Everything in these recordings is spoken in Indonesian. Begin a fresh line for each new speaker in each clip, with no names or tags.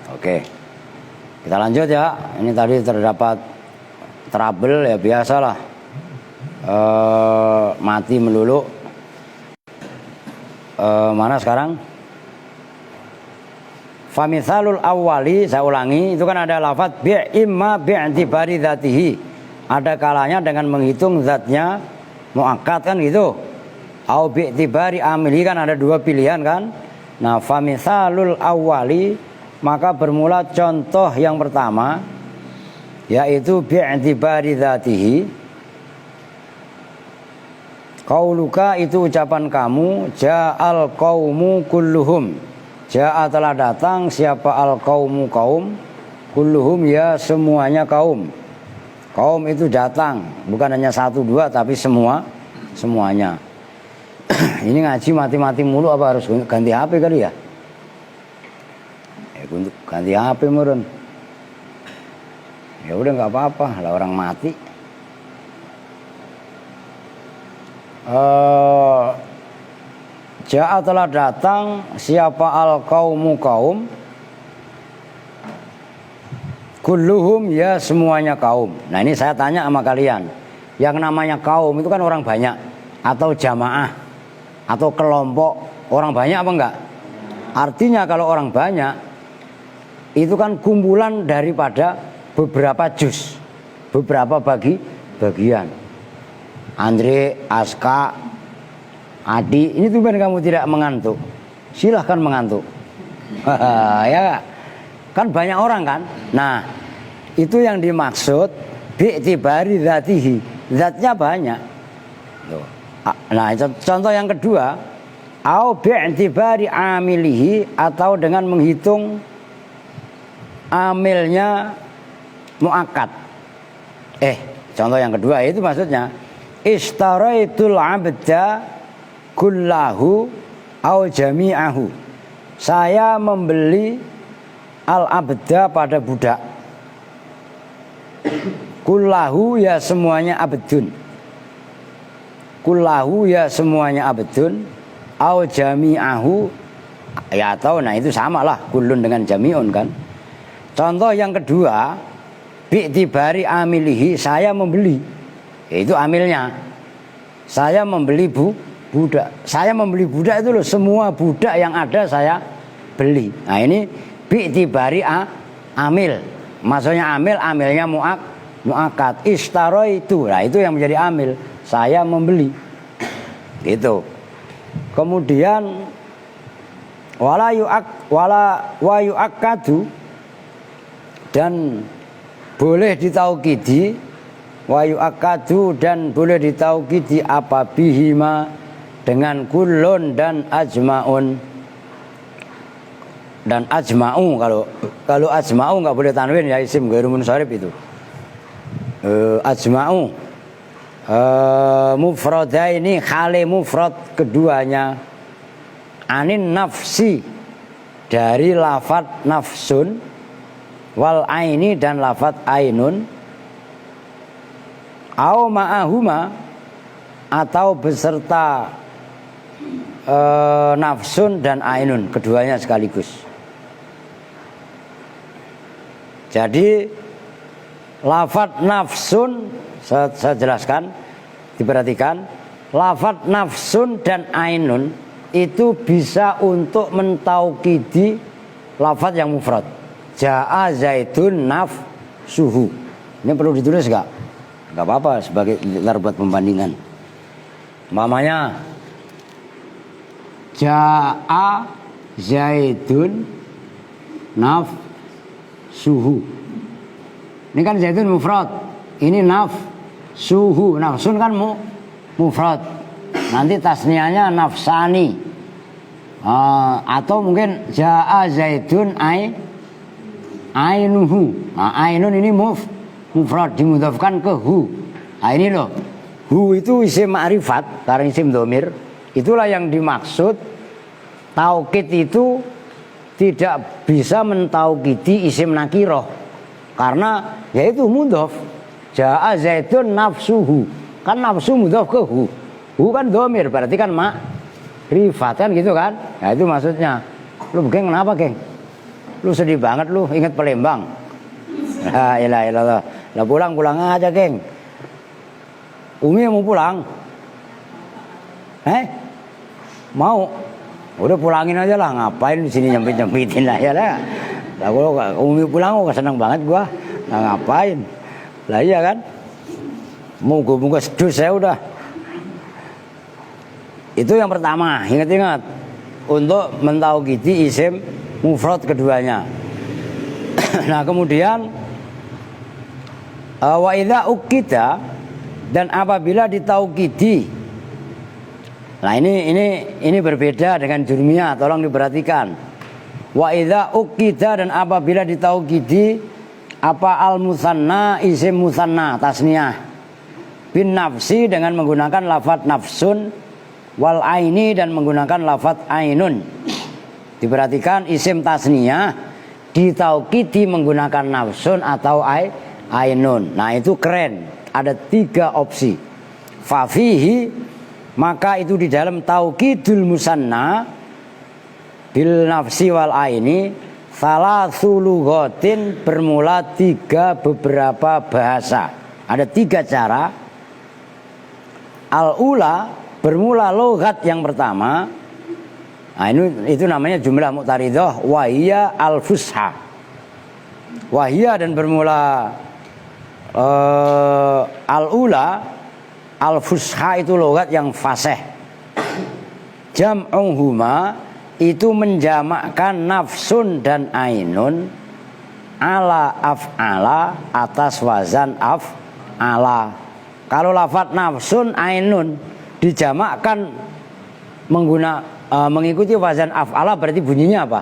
Oke, kita lanjut ya. Ini tadi terdapat trouble ya, biasalah. Mati melulu. Mana sekarang? Famithalul awwali, saya ulangi, itu kan ada lafadz imma bi'tibari dzatihi. Ada kalanya dengan menghitung zatnya muakkad kan gitu. Au bi'tibari amili, kan ada dua pilihan kan. Nah, famithalul awwali, maka bermula contoh yang pertama yaitu bi'tibari dzatihi. Qauluka, itu ucapan kamu, ja'al qaumu kulluhum. Ja'a telah datang, siapa al qaumu kaum, kulluhum ya semuanya kaum. Kaum itu datang, bukan hanya satu dua tapi semuanya. Ini ngaji mati-mati mulu, apa harus ganti HP kali ya? Ganti HP murun. Ya udah nggak apa-apa, lah orang mati. Ja'a telah datang, siapa al qaumu kaum, kulluhum ya semuanya kaum. Nah ini saya tanya sama kalian, yang namanya kaum itu kan orang banyak, atau jamaah, atau kelompok orang banyak apa enggak? Artinya kalau orang banyak itu kan kumpulan daripada beberapa juz, beberapa bagian. Andre, Aska, Adi, ini tuh kamu tidak mengantuk, silahkan mengantuk. Ya kan banyak orang kan. Nah itu yang dimaksud bi'tibari dzatihi, zatnya banyak. Nah contoh yang kedua, au bi'tibari amilihi, atau dengan menghitung amilnya muakkad. Contoh yang kedua itu maksudnya istaraitul abda kullahu au jami'ahu. Saya membeli al-abda pada budak. Kullahu ya semuanya abdun. Kullahu ya semuanya abdun. Au jami'ahu, ya atau nah itu samalah kullun dengan jami'un kan. Contoh yang kedua, bi'tibari amilihi, saya membeli. Itu amilnya. Saya membeli budak. Saya membeli budak itu loh, semua budak yang ada saya beli. Nah ini bi'tibari amil. Maksudnya amilnya muakkad. Istaraitu. Nah itu yang menjadi amil. Saya membeli. Gitu. Kemudian wa yu'akkadu, dan boleh ditaukidi, wa yu'akkadu, dan boleh ditaukidi apa bihima, dengan kullun dan ajma'un. Dan ajma'u, kalau ajma'u nggak boleh tanwin ya, isim ghairu munsharif itu. Ajma'u mufradaini, khali mufrad keduanya, anin nafsi, dari lafadz nafsun, wal aini, dan lafadz ainun, au ma'ahuma, atau beserta nafsun dan ainun, keduanya sekaligus. Jadi lafadz nafsun, saya jelaskan, diperhatikan, lafadz nafsun dan ainun itu bisa untuk mentaukidi lafadz yang mufrad. Ja'a zaidun nafsuhu. Ini perlu ditulis enggak? Enggak apa-apa, sebagai buat pembandingan. Mamanya Ja'a zaidun nafsuhu. Ini kan zaidun mufrad, ini nafsuhu. Nafsun kan mufrad, nanti tasniahnya nafsani. Atau mungkin ja'a zaidun ainuhu. Nah, ainun ini mufrad dimudhafkan ke hu. Nah ini loh, hu itu isim ma'rifat karena isim dhamir. Itulah yang dimaksud taukid itu tidak bisa mentaukidi isim nakiroh, karena yaitu mudhaf. Ja'a zaidun nafsuhu, kan nafsu mudhaf ke hu. Hu kan dhamir, berarti kan ma'rifat kan gitu kan. Nah itu maksudnya. Lu geng kenapa geng? Lu sedih banget lu, ingat Palembang. La ilaha illallah. Lah pulang aja, geng. Umi mau pulang? Mau? Udah pulangin aja lah, ngapain di sini nyempit-nyempitin lah ya lah. Lah kalau Umi pulang gua seneng banget gua. Nah, ngapain? Lah iya kan? Moga-moga sedus saya udah. Itu yang pertama, ingat-ingat. Untuk mentauhidi isim mufrad keduanya. Nah, kemudian wa idza ukida, dan apabila ditaukidi. Nah, ini berbeda dengan jurmiyah, tolong diperhatikan. Wa idza ukida, dan apabila ditaukidi apa al musanna, isim musanna tasniyah bin nafsi dengan menggunakan lafadz nafsun, wal aini dan menggunakan lafadz ainun. Diperhatikan isim tasniyah ditaukidi menggunakan nafsun atau ainun. Nah, itu keren. Ada 3 opsi. Fafihi, maka itu di dalam taukidul musanna bil nafsi wal aini salasu lughatin, bermula 3 beberapa bahasa. Ada 3 cara. Al-ula, bermula lughat yang pertama. Nah, itu namanya jumlah mu'taridah, wahiyya al-fusha. Wahiyya dan bermula al-ula, al-fusha itu lughat yang fasih. Jam'uhuma itu menjamakkan nafsun dan ainun ala af'ala, atas wazan af'ala. Kalau lafadz nafsun ainun dijamakkan mengikuti wazan af'ala, berarti bunyinya apa?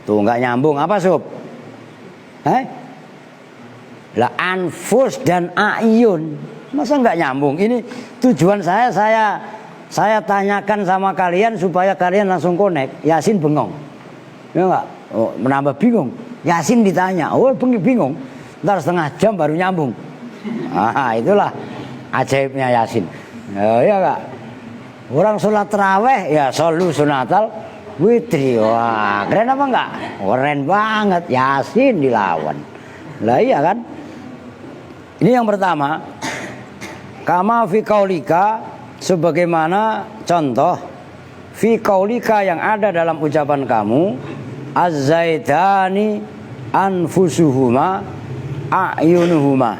Tuh nggak nyambung, apa Sob? Lah anfus dan ayun, masa nggak nyambung? Ini tujuan saya tanyakan sama kalian supaya kalian langsung connect. Yasin bengong, ya nggak? Oh, menambah bingung. Yasin ditanya, oh bingung. Ntar setengah jam baru nyambung. Itulah ajaibnya Yasin. Ya nggak? Orang sholat taraweh ya solu sunatal witri. Wah, keren apa enggak? Keren banget. Yasin dilawan. Lah iya kan? Ini yang pertama. Kama fi qaulika, sebagaimana contoh fi qaulika yang ada dalam ucapan kamu, az-zaidani anfusuhuma a'yunuhuma.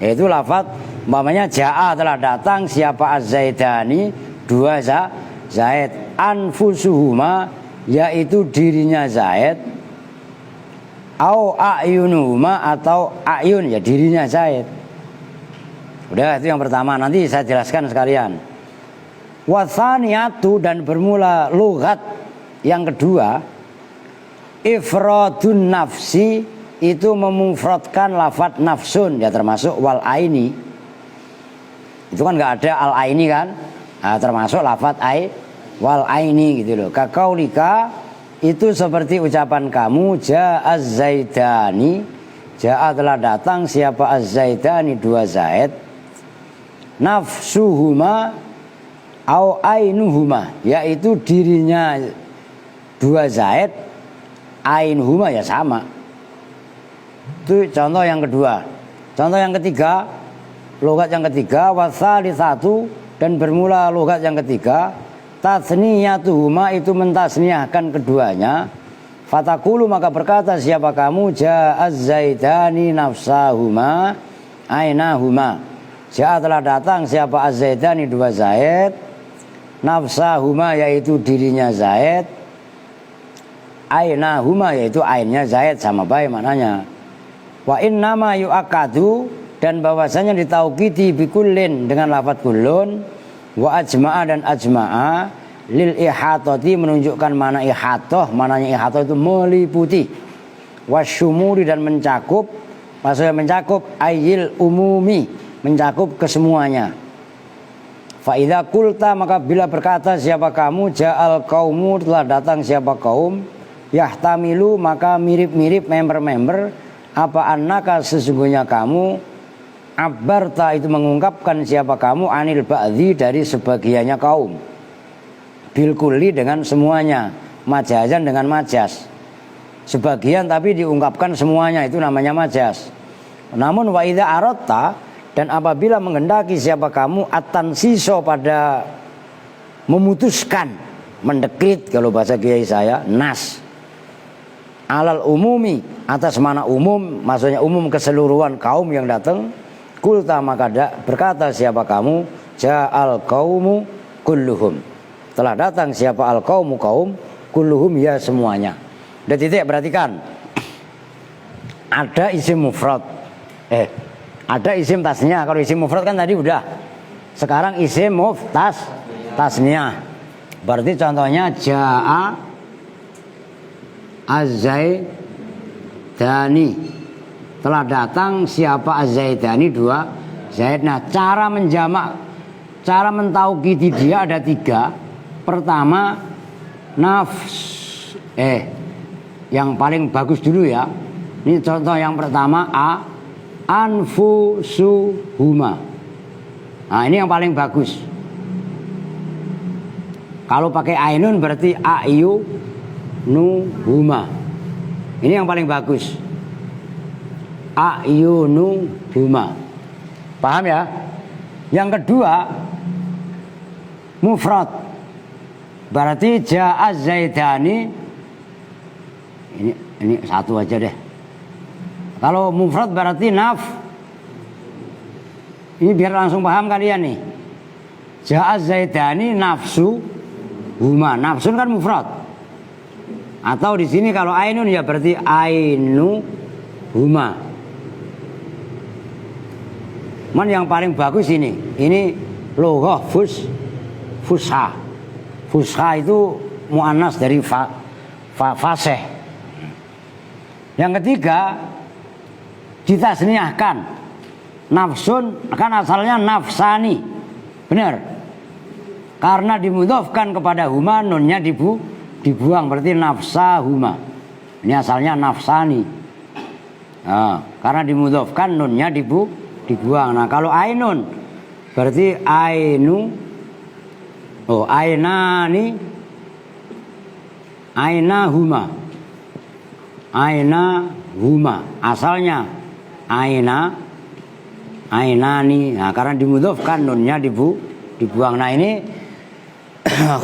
Yaitu lafadz umpamanya jaa, telah datang siapa az-zaidani, 2 Zaid, anfusuhuma yaitu dirinya Zaid, au a'yunuhuma atau a'yun ya dirinya Zaid. Udah, itu yang pertama, nanti saya jelaskan sekalian. Watsaniyatu, dan bermula lughat yang kedua, ifradun nafsi, itu memufradkan lafadz nafsun, ya termasuk wal aini. Itu kan nggak ada al aini kan? Nah, termasuk lafadz wal aini gitu loh. Kaqaulika, itu seperti ucapan kamu, ja'az zaidani, ja'a telah datang siapa az-zaidani, 2 Zaid, nafsuhuma au ainuhuma yaitu dirinya 2 Zaid, ainuhuma ya sama. Itu contoh yang kedua. Contoh yang ketiga, lughat yang ketiga, wasalisatu, dan bermula lughat yang ketiga, tasniyatuhuma itu mentasniyahkan keduanya. Fatakulu, maka berkata siapa kamu, ja'az zaidani nafsahuma ainahuma. Ja'a telah datang siapa az-zaidani, 2 Zaid, nafsahuma yaitu dirinya Zaid, ainahuma yaitu ainnya Zaid, sama baik maknanya. Wa innama yu'akadu, dan bahwasanya ditaukidi bikullin dengan lafadz kullun, wa ajma'a dan ajma'a, lil ihatati menunjukkan mana ihatah, mananya ihatah itu meliputi, wasyumuri dan mencakup, maksudnya mencakup ayil umumi, mencakup kesemuanya. Fa idza qulta, maka bila berkata siapa kamu, ja'al qaumu telah datang siapa kaum, yahtamilu maka mirip-mirip member-member apa annaka sesungguhnya kamu, abarta itu mengungkapkan siapa kamu, anil ba'dhi dari sebagiannya kaum, bil kulli dengan semuanya. majazan dengan majas. Sebagian tapi diungkapkan semuanya, itu namanya majas. Namun wa idza aratta, dan apabila menghendaki siapa kamu at-tansiso pada memutuskan, mendekrit kalau bahasa kiai saya, nas alal umumi, atas mana umum, maksudnya umum keseluruhan kaum yang datang, kulta maka berkata siapa kamu, ja'al qaumu kulluhum, telah datang siapa al qaumu kaum, kulluhum ya semuanya. Udah titik, perhatikan. Ada isim mufrad. Ada isim tasnya. Kalau isim mufrad kan tadi udah. Sekarang isim tasnya. Berarti contohnya ja'a az-zaidani, telah datang siapa az-zaidani, 2 zaid. Nah, cara menjamak, cara mentaukidi dia ada 3. Pertama, yang paling bagus dulu ya. Ini contoh yang pertama, anfusuhuma. Nah, ini yang paling bagus. Kalau pakai ainun berarti ayunuhuma. Ini yang paling bagus. Ayunuhuma. Paham ya? Yang kedua, mufrad. Berarti ja'az zaidani. Ini satu aja deh. Kalau mufrad berarti ini biar langsung paham kalian nih. Ja'az zaidani nafsu huma. Nafsun kan mufrad. Atau di sini kalau ainun ya berarti ainu huma. Man yang paling bagus ini. Ini loghah fusha. Fusha itu muannas dari fasih. Yang ketiga, ditasniahkan. Nafsun kan asalnya nafsani. Benar. Karena dimudhofkan kepada huma, nunnya dibuang, berarti nafsa huma. Ini asalnya nafsani. Nah, karena dimudhofkan, nunnya dibuang. Nah, kalau ainun berarti ainani, ainahuma. Ainahuma, asalnya ainani. Nah, karena dimudhofkan, nunnya dibuang. Nah, ini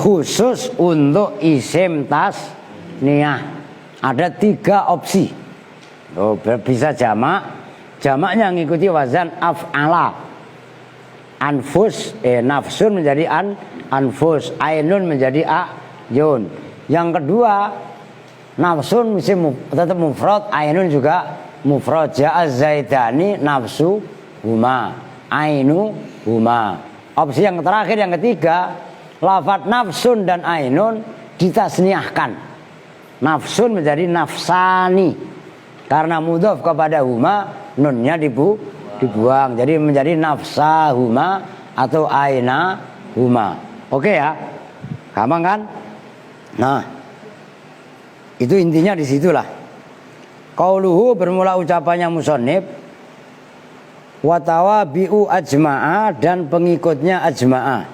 khusus untuk isim tasniyah. Ada 3 opsi. Bisa jamak. Jamaknya ngikuti wazan af'ala. Nafsun menjadi anfus, ainun menjadi ayun. Yang kedua, nafsun tetap mufrad, ainun juga mufrad. Ja'az zaidani nafsu huma, ainu huma. Opsi yang terakhir, yang ketiga, lafaz nafsun dan ainun ditasniahkan. Nafsun menjadi nafsani. Karena mudhaf kepada huma, nunnya dibuang. Jadi menjadi nafsa huma atau aina huma. Oke ya? Gampang kan? Nah, itu intinya di situlah. Qauluhu, bermula ucapannya musannif, wa tawabi'u ajma'a, dan pengikutnya ajma'a.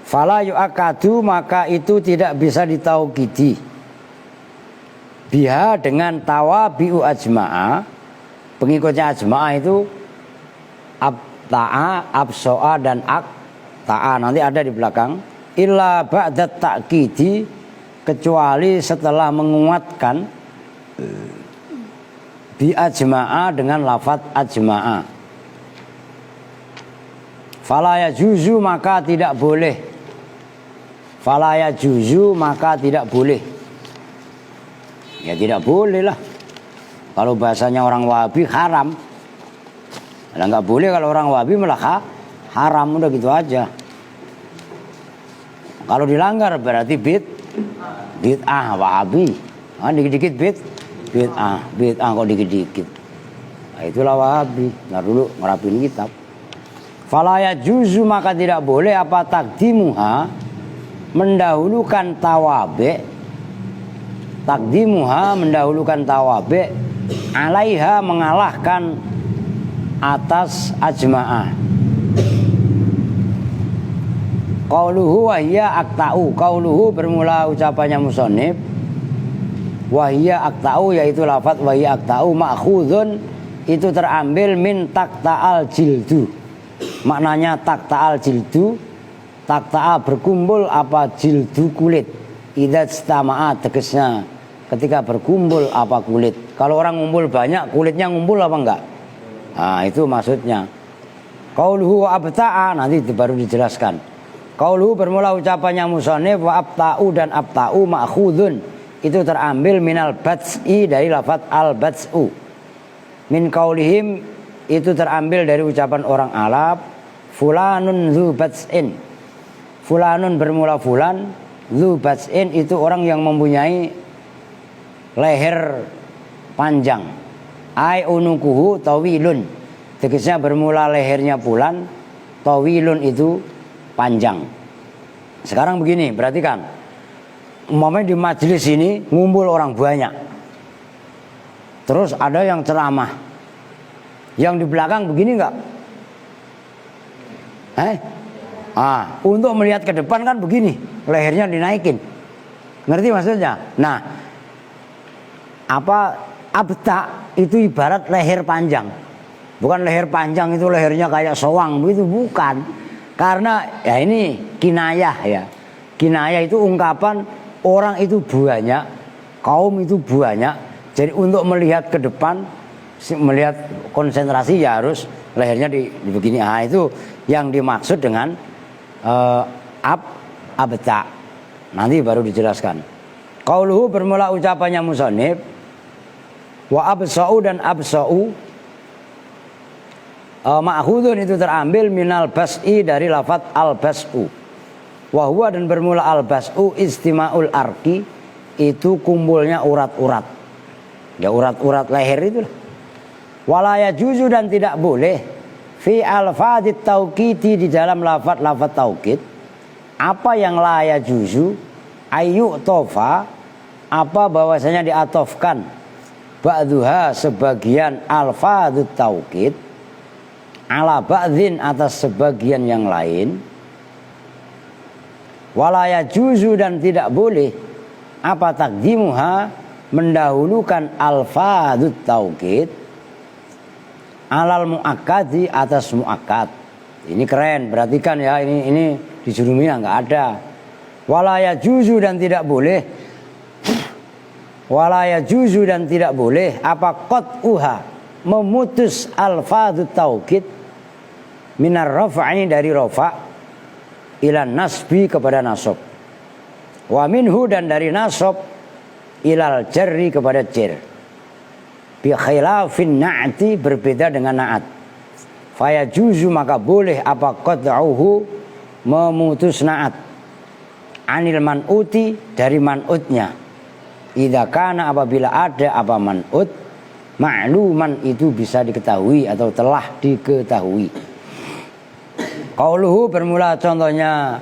Fala yu'akadu, maka itu tidak bisa ditaukidi. Biha, dengan tawabi'u ajma'a. Pengikutnya ajma'a itu abta'a, abso'a, dan akta'a. Nanti ada di belakang. Illa ba'dat ta'kidi, kecuali setelah menguatkan bi ajma'a, dengan lafaz ajma'a. Fala yajuzu, maka tidak boleh. Fala yajuzu, maka tidak boleh. Ya tidak boleh lah. Kalau bahasanya orang Wahabi haram. Lah nggak boleh kalau orang Wahabi malah haram, udah gitu aja. Kalau dilanggar berarti bid'ah Wahabi. Nah, dikit-dikit bid'ah kok dikit-dikit. Nah, itulah Wahabi. Ntar dulu ngerapin kitab. Fala yajuzu, maka tidak boleh apa takdimuha, mendahulukan tawabe. Takdimuha, mendahulukan tawabe, alaiha, mengalahkan atas ajma'ah. Qauluhu wa hiya aqta'u. Qauluhu bermula ucapannya musannif. Wa hiya aqta'u yaitu lafaz wa hiya aqta'u ma'khudun itu terambil min taqta'al jildu. Maknanya taqta'al jildu, taqta'a berkumpul apa jildu kulit. Idza istama'a tegasnya ketika berkumpul apa kulit. Kalau orang ngumpul banyak kulitnya ngumpul apa enggak? Nah, itu maksudnya. Qauluhu wa abta'a nanti baru dijelaskan. Qauluhu bermula ucapannya musannif wa abta'u dan abta'u ma'khudun itu terambil minal bats'i dari lafaz al bats'u. Min qaulihim itu terambil dari ucapan orang Arab fulanun dzu bats'in. Fulanun bermula fulan, dzu bats'in itu orang yang mempunyai leher panjang. Ai unukuhu tawilun. Tegasnya bermula lehernya fulan, tawilun itu panjang. Sekarang begini, perhatikan. Umpamanya di majelis ini ngumpul orang banyak. Terus ada yang ceramah. Yang di belakang begini enggak? Untuk melihat ke depan kan begini, lehernya dinaikin. Ngerti maksudnya? Nah, abta itu ibarat leher panjang. Bukan leher panjang itu lehernya kayak soang begitu, bukan. Karena ya ini kinayah ya. Kinayah itu ungkapan orang itu banyak, kaum itu banyak. Jadi untuk melihat ke depan, melihat konsentrasi ya harus lehernya di begini. Itu yang dimaksud dengan abta. Nanti baru dijelaskan. Qauluhu bermula ucapannya musannif wa absa'u dan absa'u ma'khudun itu terambil minal bas'i dari lafaz al bas'u. Wa huwa dan bermula al bas'u istima'ul arqi itu kumpulnya urat-urat. Ya urat-urat leher itu. Wala yajuzu dan tidak boleh fi alfadit tauqiti di dalam lafaz tauqid. Apa yang la yajuzu ayu tofa apa bahwasanya diatofkan ba'dhuha sebagian alfadut tauqid ala ba'dhin atas sebagian yang lain. Wala yajuzu dan tidak boleh apa taqdimuha mendahulukan alfadut tauqid alal muakkadi atas muakkad. Ini keren, perhatikan ya, ini di Jurumiyah enggak ada. Wala yajuzu dan tidak boleh wala yajuzu dan tidak boleh apa qat'uha memutus alfadut tauqid minar raf'i dari rafa' ila nasbi kepada nasab wa minhu dan dari nasab ilal jarri kepada jar bi khilafin na'ti berbeda dengan na'at fayajuzu maka boleh apa qat'uhu memutus na'at anil man'uti dari man'utnya idza kana apabila ada apa man'ut ma'luman itu bisa diketahui atau telah diketahui. Qauluhu bermula contohnya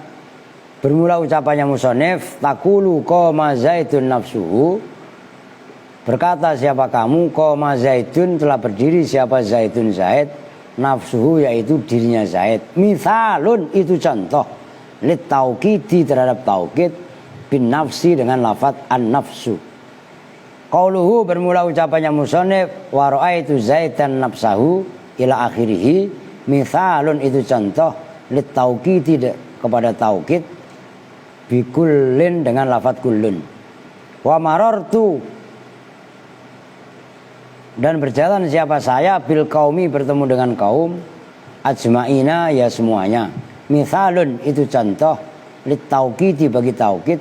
bermula ucapannya musannif taqulu qama zaidun nafsuhu berkata siapa kamu qama zaidun telah berdiri siapa zaidun zaid nafsuhu yaitu dirinya zaid. Misalun itu contoh lit tauqidi terhadap tauqid bin nafsi dengan lafaz an nafsu. Qauluhu bermula ucapannya musannif wa ra'aitu zaidan nafsahu ila akhirih. Misalun itu contoh lit tauqidi kepada tauqid bikullin dengan lafaz kullun. Wa marartu dan berjalan siapa saya bil qaumi bertemu dengan kaum ajma'ina ya semuanya. Misalun itu contoh lit tauqidi bagi tauqid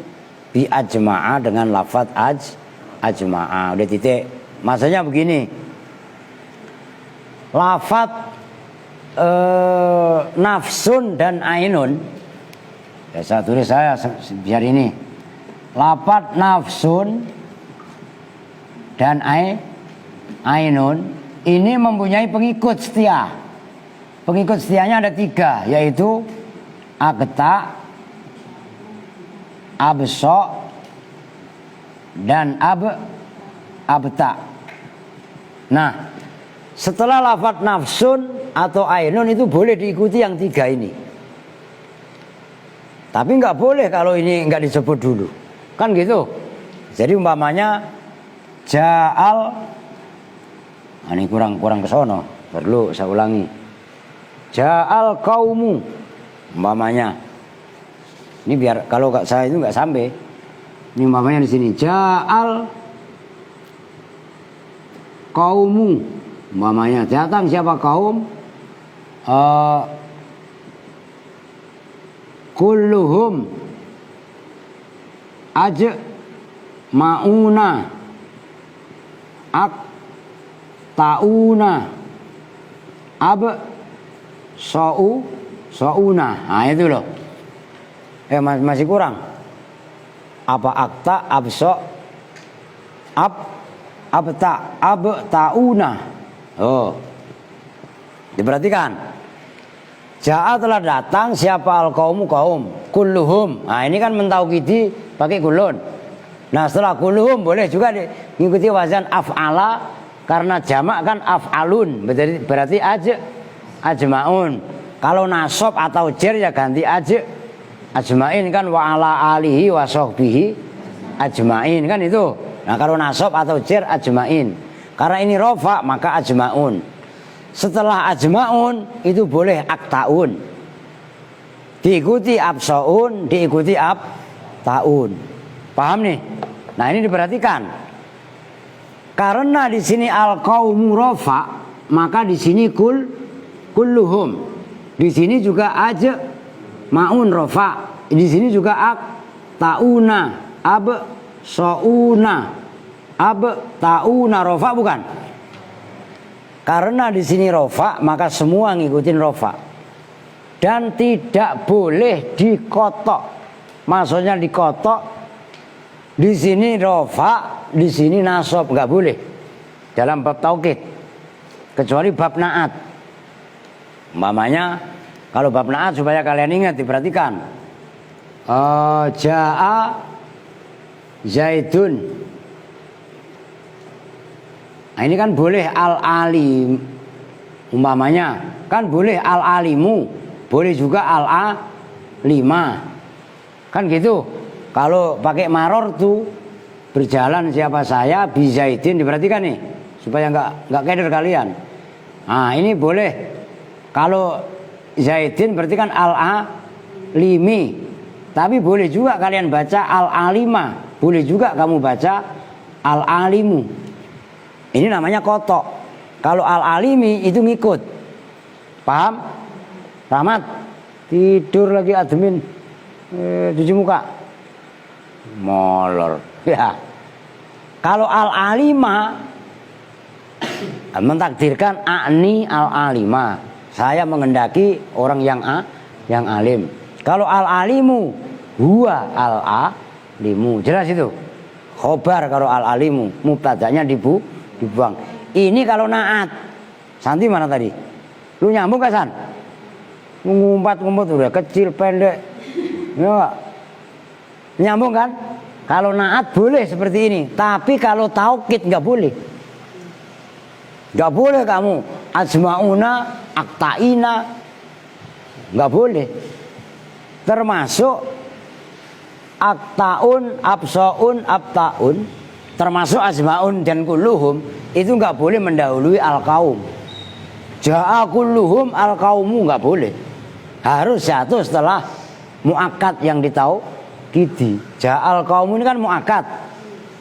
bi ajma'a dengan lafaz ajma'a. Udah titik. Maksudnya begini. Lafaz nafsun dan ainun. Ya saya tulis saya biar ini. Lafaz nafsun dan ainun ini mempunyai pengikut setia. Pengikut setianya ada 3 yaitu aqta, abso dan abta. Nah, setelah lafaz nafsun atau ainun itu boleh diikuti yang 3 ini. Tapi nggak boleh kalau ini nggak disebut dulu. Kan gitu. Jadi umpamanya ja'al, nah ini kurang kesono, perlu saya ulangi. Ja'al kaumu, umpamanya. Ini biar kalau saya itu nggak sampai. Ini umpamanya di sini ja'al kaumu, umpamanya datang siapa kaum? Kulluhum aj mauna ak tauna ab sauna. Nah itu loh. Masih kurang. Apa akta abso abta ab tauna. Oh. Diperhatikan. Ja'a telah datang siapa al-qaumu kaum kulluhum. Nah ini kan mentaukidi pakai kulun. Nah setelah kulluhum boleh juga mengikuti wazan af'ala karena jamak kan af'alun. Berarti ajma'un. Kalau nasab atau jer ya ganti ajma'in kan wa ala alihi wa sahbihi ajma'in kan itu. Nah kalau nasab atau jer ajma'in. Karena ini rofa maka ajma'un. Setelah ajma'un itu boleh aktaun, diikuti absaun, diikuti abtaun. Paham nih? Nah ini diperhatikan. Karena di sini al-qaumu rofa, maka di sini kulluhum. Di sini juga ajma'un rofa. Di sini juga aktauna, absauna, abtauna rofa bukan? Karena di sini rofa, maka semua ngikutin rofa. Dan tidak boleh dikotok. Maksudnya dikotok. Di sini rofa, di sini nasab, nggak boleh. Dalam bab taukid. Kecuali bab naat. Umpamanya, kalau bab naat supaya kalian ingat, diperhatikan. Ja'a Zaidun. Nah ini kan boleh al-alim, umpamanya kan boleh al-alimu, boleh juga al-alima, kan gitu. Kalau pakai maror tuh berjalan siapa saya bizaidin, diperhatikan nih supaya nggak keder kalian. Nah ini boleh. Kalau zaidin berarti kan al-alimi, tapi boleh juga kalian baca al-alima, boleh juga kamu baca al-alimu. Ini namanya kotok. Kalau al-alimi itu ngikut. Paham? Rahmat, tidur lagi admin. Cuci muka. Molor. Ya. Kalau al-alima mentakdirkan a'ni al-alima. Saya mengendaki orang yang alim. Kalau al-alimu huwa al-alimu. Jelas itu. Khobar kalau al-alimu, mubtada'nya dibuang. Ini kalau naat. Santi mana tadi? Lu nyambung gak San? Ngumpat-ngumpet udah kecil pendek. Ya. Nyambung kan? Kalau naat boleh seperti ini. Tapi kalau taukid nggak boleh. Nggak boleh kamu ajmauna, aktaina. Nggak boleh. Termasuk aktaun, absaun, abtaun. Termasuk ajma'un dan kulluhum itu nggak boleh mendahului al-qaum. Ja'a kulluhum al-qaumu nggak boleh. Harus jatuh setelah muakkad yang ditaukidi. Ja'al qaumu ini kan muakkad.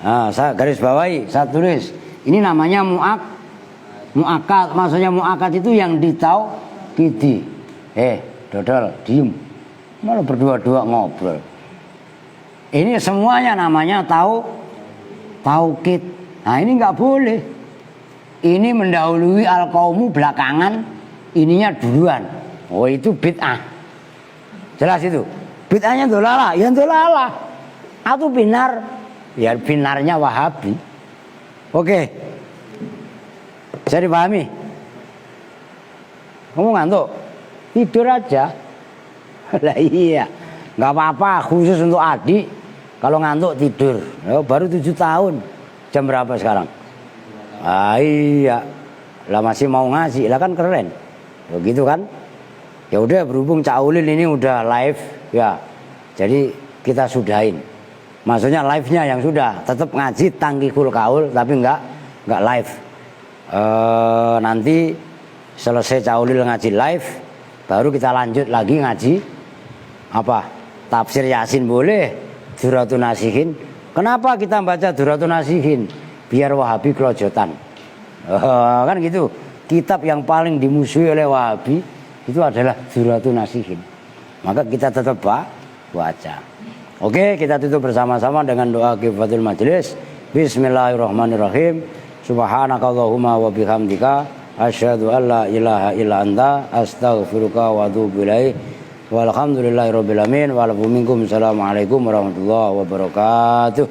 Nah, saya garis bawahi, saya tulis. Ini namanya muakkad. Maksudnya muakkad itu yang ditaukidi. Dodol, diem. Malah berdua-dua ngobrol. Ini semuanya namanya taukid. Nah ini nggak boleh. Ini mendahului al-qaumu belakangan, ininya duluan. Oh itu bid'ah. Jelas itu. Bid'ahnya dolala, ya dolala. Atau binar, ya binarnya Wahabi. Oke. Bisa dipahami? Kamu ngantuk? Tidur aja. Lah iya. Nggak apa-apa, khusus untuk adik. Kalau ngantuk tidur, baru 7 tahun. Jam berapa sekarang? Iya, lah masih mau ngasih, lah kan keren. Begitu kan? Ya udah berhubung Cak Ulin ini udah live, ya Jadi kita sudahin. Maksudnya live-nya yang sudah, tetap ngaji tangkikul kaul tapi enggak live. Nanti selesai caulil ngaji live, baru kita lanjut lagi ngaji apa? Tafsir Yasin boleh, Duratun Nasihin. Kenapa kita baca Duratun Nasihin? Biar Wahabi kelojotan. Kan gitu. Kitab yang paling dimusuhi oleh Wahabi itu adalah Duratun Nasihin. Maka kita tetap baca. Oke, kita tutup bersama-sama dengan doa kifatul majelis. Bismillahirrahmanirrahim. Subhanakallahumma wa bihamdika asyhadu an la ilaha illa anta astaghfiruka wa atubu ilaik. Walhamdulillahirabbil alamin. Wa minkum. Assalamualaikum warahmatullahi wabarakatuh.